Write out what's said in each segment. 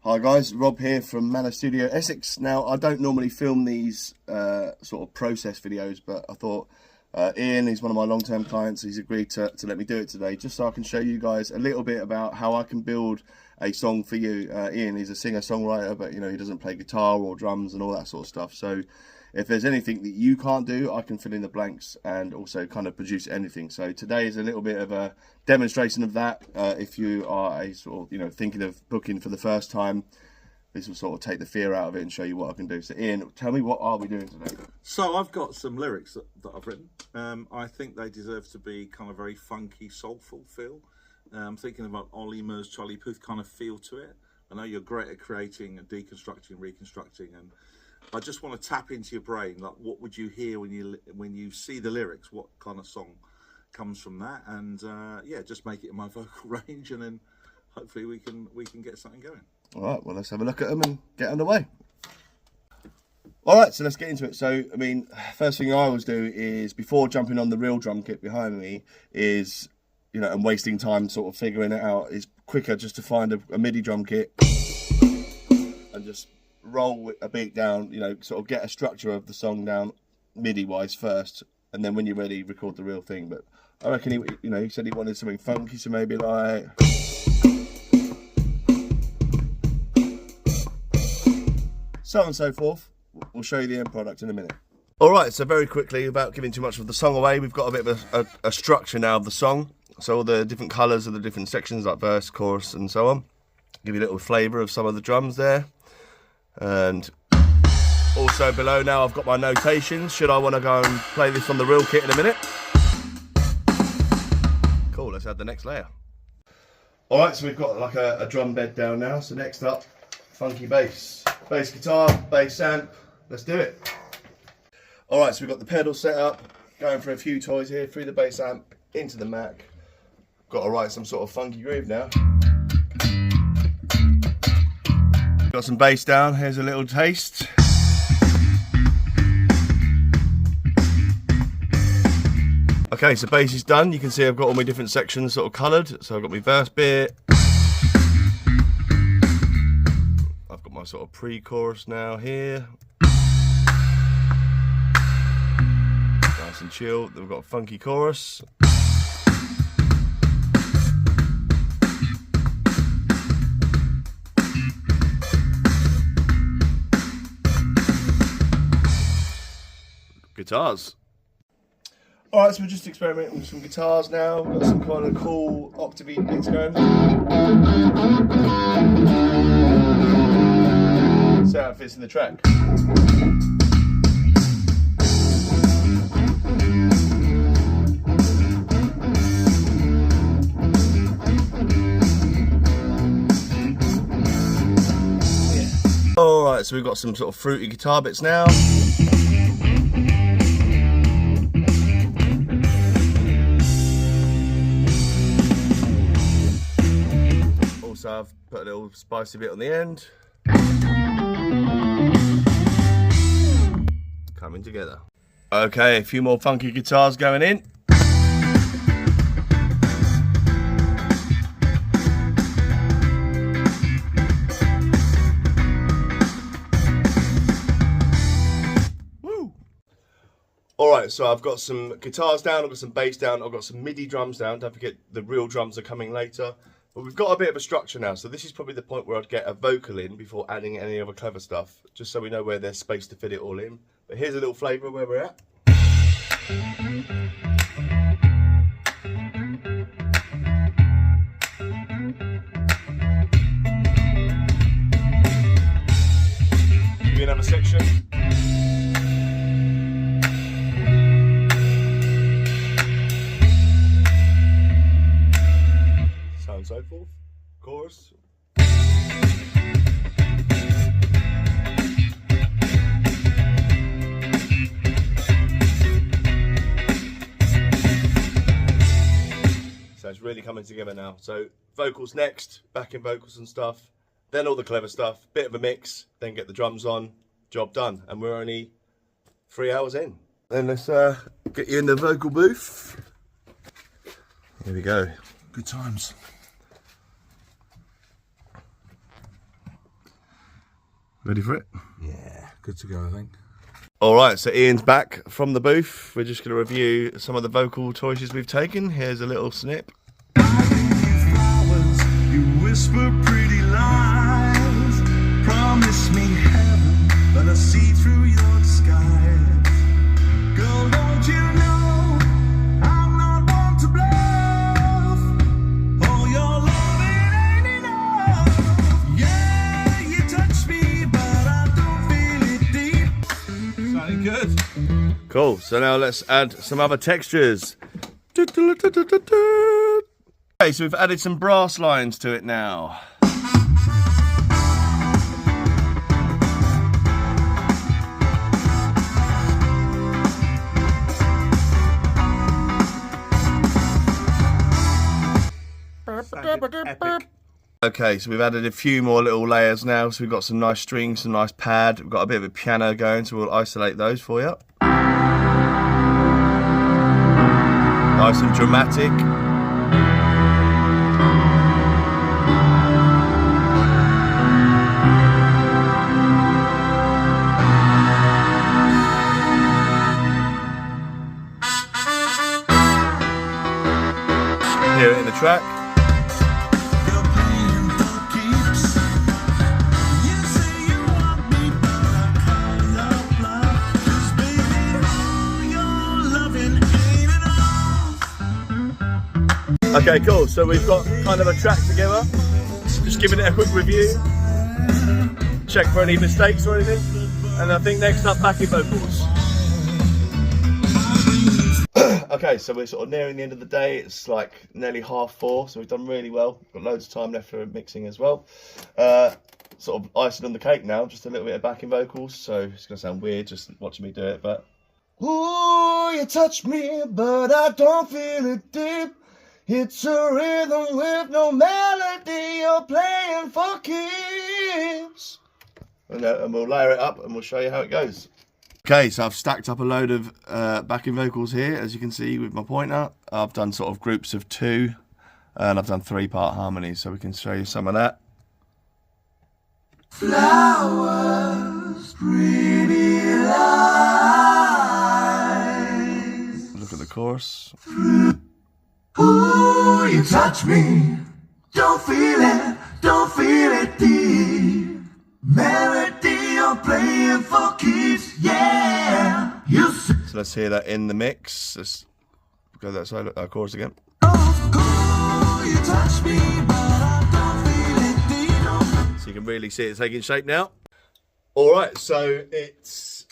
Hi guys, Rob here from Manor Studio Essex. Now, I don't normally film these sort of process videos, but I thought Ian, he's one of my long-term clients, he's agreed to let me do it today, just so I can show you guys a little bit about how I can build a song for you. Ian, he's a singer-songwriter, but you know, he doesn't play guitar or drums and all that sort of stuff. So if there's anything that you can't do, I can fill in the blanks and also kind of produce anything. So today is a little bit of a demonstration of that. If you are a sort of, you know, thinking of booking for the first time, this will sort of take the fear out of it and show you what I can do. So Ian, tell me, what are we doing today? So I've got some lyrics that I've written. I think they deserve to be kind of very funky, soulful feel. I'm thinking about Ollie Murs, Charlie Puth kind of feel to it. I know you're great at creating and deconstructing, reconstructing, and I just want to tap into your brain. Like, what would you hear when you see the lyrics? What kind of song comes from that? And yeah, just make it in my vocal range, and then hopefully we can get something going. All right, well, let's have a look at them and get underway. All right, so let's get into it. So, I mean, first thing I always do is, before jumping on the real drum kit behind me, is, you know, and wasting time sort of figuring it out, is quicker just to find a MIDI drum kit and just roll a beat down, you know, sort of get a structure of the song down MIDI wise first, and then when you're ready, record the real thing. But I reckon he said he wanted something funky, so maybe like so on and so forth. We'll show you the end product in a minute. All right, so very quickly, without giving too much of the song away, we've got a bit of a structure now of the song. So all the different colours of the different sections, like verse, chorus, and so on. Give you a little flavour of some of the drums there. And also below now I've got my notations, should I want to go and play this on the real kit in a minute. Cool, let's add the next layer. Alright, so we've got like a drum bed down now, so next up, funky bass. Bass guitar, bass amp, let's do it. Alright, so we've got the pedal set up, going for a few toys here, through the bass amp, into the Mac. Got to write some sort of funky groove now. Got some bass down, here's a little taste. Okay, so bass is done. You can see I've got all my different sections sort of coloured. So I've got my verse bit. I've got my sort of pre-chorus now here. Nice and chill. Then we've got a funky chorus. Guitars. Alright, so we're just experimenting with some guitars now. We've got some kind of cool octavey bits going. See how it fits in the track. Yeah. Alright, so we've got some sort of fruity guitar bits now. So I've put a little spicy bit on the end. Coming together. Okay, a few more funky guitars going in. Woo! Alright, so I've got some guitars down, I've got some bass down, I've got some MIDI drums down. Don't forget the real drums are coming later. But we've got a bit of a structure now, so this is probably the point where I'd get a vocal in before adding any other clever stuff, just so we know where there's space to fit it all in. But here's a little flavour of where we're at. Give me another section. And so forth, chorus. So it's really coming together now. So vocals next, backing vocals and stuff, then all the clever stuff, bit of a mix, then get the drums on, job done. And we're only 3 hours in. Then let's get you in the vocal booth. Here we go. Good times. Ready for it? Yeah, good to go, I think. All right, so Ian's back from the booth. We're just going to review some of the vocal choices we've taken. Here's a little snip. Flowers, you whisper pretty lies. Promise me heaven, but I see through your disguise. Girl, don't you know I'm not one to bluff? Oh, your loving ain't enough. Yeah, you touch me, but I don't feel it deep. Sounding good. Cool, so now let's add some other textures. Okay, so we've added some brass lines to it now. Epic. Okay, so we've added a few more little layers now. So we've got some nice strings, some nice pad. We've got a bit of a piano going, so we'll isolate those for you. Nice and dramatic. Hear it in the track. You're playing for keeps. You say you want me, but I call your bluff. 'Cause baby, all your loving ain't enough. Okay, cool. So we've got kind of a track together. Just giving it a quick review. Check for any mistakes or anything. And I think next up, backing vocals. Okay, so we're sort of nearing the end of the day. It's like nearly 4:30, so we've done really well. Got loads of time left for mixing as well. Sort of icing on the cake now, just a little bit of backing vocals. So it's gonna sound weird just watching me do it, but. Ooh, you touch me, but I don't feel it deep. It's a rhythm with no melody. You're playing for keeps. And we'll layer it up and we'll show you how it goes. Okay, so I've stacked up a load of backing vocals here, as you can see with my pointer. I've done sort of groups of 2, and I've done 3-part harmonies, so we can show you some of that. Flowers, pretty lies. Look at the chorus. Ooh, you touch me. Don't feel it deep. Melody, you're playing for keeps, yeah. You say, So let's hear that in the mix. Let's go that side, chorus again. oh, you touch me, but I don't feel it deep. So you can really see it taking shape now. All right, so it's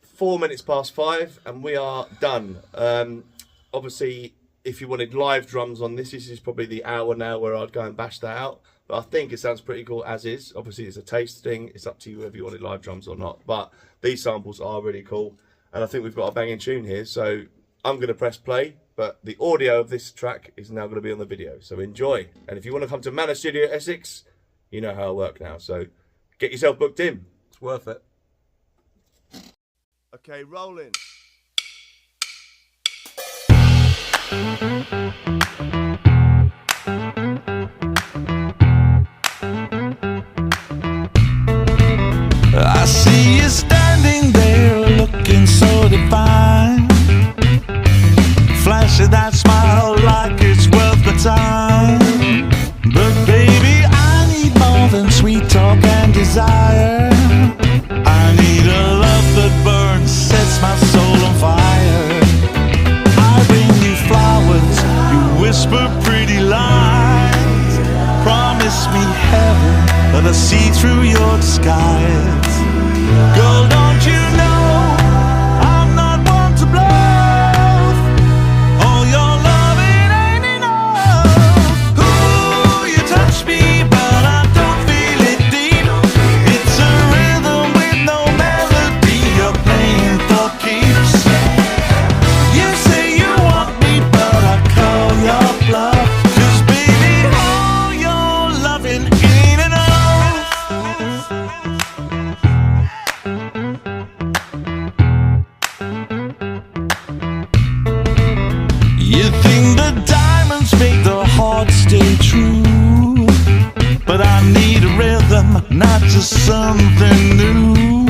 4 minutes past 5 and we are done. Obviously, if you wanted live drums on this is probably the hour now where I'd go and bash that out. But I think it sounds pretty cool as is. Obviously, it's a taste thing. It's up to you whether you wanted live drums or not. But these samples are really cool. And I think we've got a banging tune here. So I'm going to press play. But the audio of this track is now going to be on the video. So enjoy. And if you want to come to Manor Studio Essex, you know how I work now. So get yourself booked in. It's worth it. Okay, rolling. I see you standing there looking so divine. Flashing that smile like it's worth the time. But baby, I need more than sweet talk and desire. I need a love that burns, sets my soul on fire. I bring you flowers, you whisper pretty lies. Promise me heaven, but I see through your disguise. Girl, don't you know I'm not one to bluff? Oh, your love, it ain't enough. Ooh, you touch me, but I don't feel it deep. It's a rhythm with no melody. You're playing for keeps. You say you want me, but I call your bluff. 'Cause baby, all your loving ain't enough. just something new.